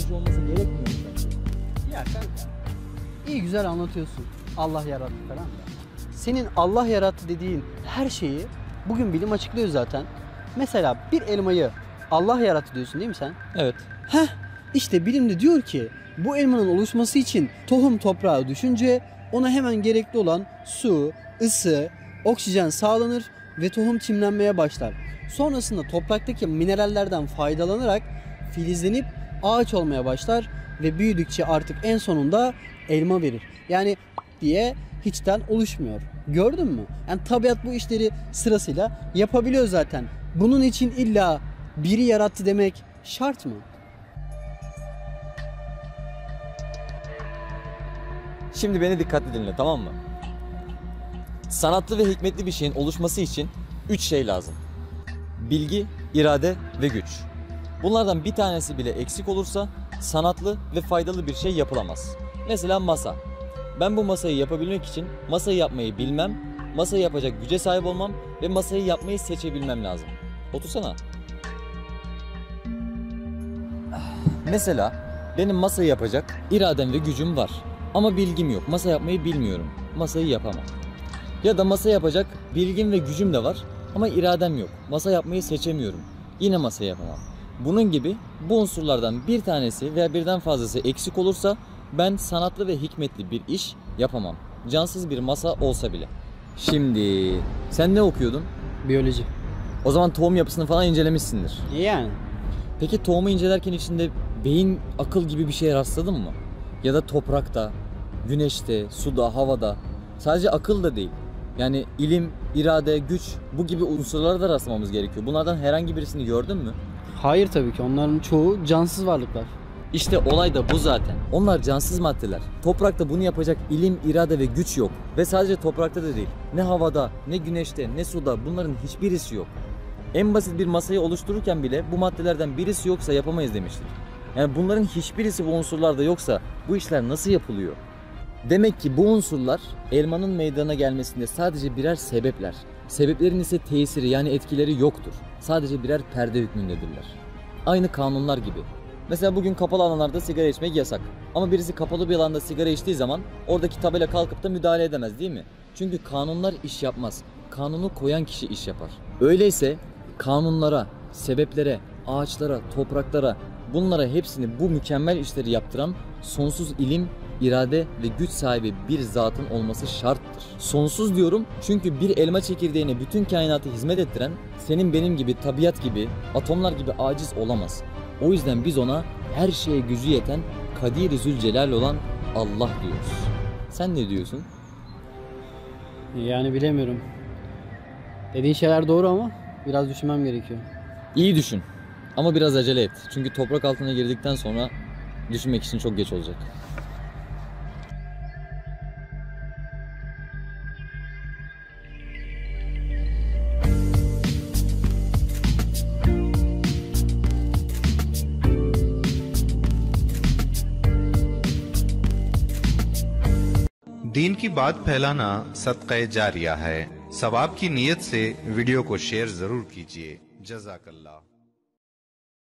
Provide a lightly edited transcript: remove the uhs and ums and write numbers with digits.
yaratıcı olması gerekmiyor mu sence? Ya kanka, iyi güzel anlatıyorsun. Allah yarattı falan da. Senin Allah yarattı dediğin her şeyi bugün bilim açıklıyor zaten. Mesela bir elmayı Allah yarattı diyorsun değil mi sen? Evet. Heh, işte bilim de diyor ki bu elmanın oluşması için tohum toprağa düşünce ona hemen gerekli olan su, ısı, oksijen sağlanır ve tohum çimlenmeye başlar. Sonrasında topraktaki minerallerden faydalanarak filizlenip ağaç olmaya başlar ve büyüdükçe artık en sonunda elma verir. Yani diye hiçten oluşmuyor. Gördün mü? Yani tabiat bu işleri sırasıyla yapabiliyor zaten. Bunun için illa biri yarattı demek şart mı? Şimdi beni dikkatli dinle, tamam mı? Sanatlı ve hikmetli bir şeyin oluşması için 3 şey lazım. Bilgi, irade ve güç. Bunlardan bir tanesi bile eksik olursa sanatlı ve faydalı bir şey yapılamaz. Mesela masa. Ben bu masayı yapabilmek için masayı yapmayı bilmem, masayı yapacak güce sahip olmam ve masayı yapmayı seçebilmem lazım. Otursana. Mesela benim masayı yapacak iradem ve gücüm var. Ama bilgim yok. Masa yapmayı bilmiyorum. Masayı yapamam. Ya da masa yapacak bilgim ve gücüm de var ama iradem yok. Masa yapmayı seçemiyorum. Yine masa yapamam. Bunun gibi bu unsurlardan bir tanesi veya birden fazlası eksik olursa ben sanatlı ve hikmetli bir iş yapamam. Cansız bir masa olsa bile. Şimdi sen ne okuyordun? Biyoloji. O zaman tohum yapısını falan incelemişsindir. Yani. Peki tohumu incelerken içinde beyin, akıl gibi bir şeye rastladın mı? Ya da toprakta, güneşte, suda, havada. Sadece akıl da değil. Yani ilim, irade, güç, bu gibi unsurlara da rastlamamız gerekiyor. Bunlardan herhangi birisini gördün mü? Hayır tabii ki. Onların çoğu cansız varlıklar. İşte olay da bu zaten. Onlar cansız maddeler. Toprakta bunu yapacak ilim, irade ve güç yok. Ve sadece toprakta da değil. Ne havada, ne güneşte, ne suda, bunların hiçbirisi yok. En basit bir masayı oluştururken bile bu maddelerden birisi yoksa yapamayız demiştik. Yani bunların hiçbirisi bu unsurlarda yoksa bu işler nasıl yapılıyor? Demek ki bu unsurlar elmanın meydana gelmesinde sadece birer sebepler. Sebeplerin ise tesiri yani etkileri yoktur. Sadece birer perde hükmündedirler. Aynı kanunlar gibi. Mesela bugün kapalı alanlarda sigara içmek yasak. Ama birisi kapalı bir alanda sigara içtiği zaman oradaki tabela kalkıp da müdahale edemez değil mi? Çünkü kanunlar iş yapmaz. Kanunu koyan kişi iş yapar. Öyleyse kanunlara, sebeplere, ağaçlara, topraklara, bunlara hepsini bu mükemmel işleri yaptıran sonsuz ilim, irade ve güç sahibi bir zatın olması şarttır. Sonsuz diyorum çünkü bir elma çekirdeğine bütün kainatı hizmet ettiren senin benim gibi, tabiat gibi, atomlar gibi aciz olamaz. O yüzden biz ona her şeye gücü yeten Kadir-i Zülcelal olan Allah diyoruz. Sen ne diyorsun? Yani bilemiyorum. Dediğin şeyler doğru ama biraz düşünmem gerekiyor. İyi düşün ama biraz acele et. Çünkü toprak altına girdikten sonra düşünmek için çok geç olacak. दीन की बात फैलाना सदक़े जारिया है। सवाब की नीयत से वीडियो को शेयर जरूर कीजिए। जज़ाकल्लाह।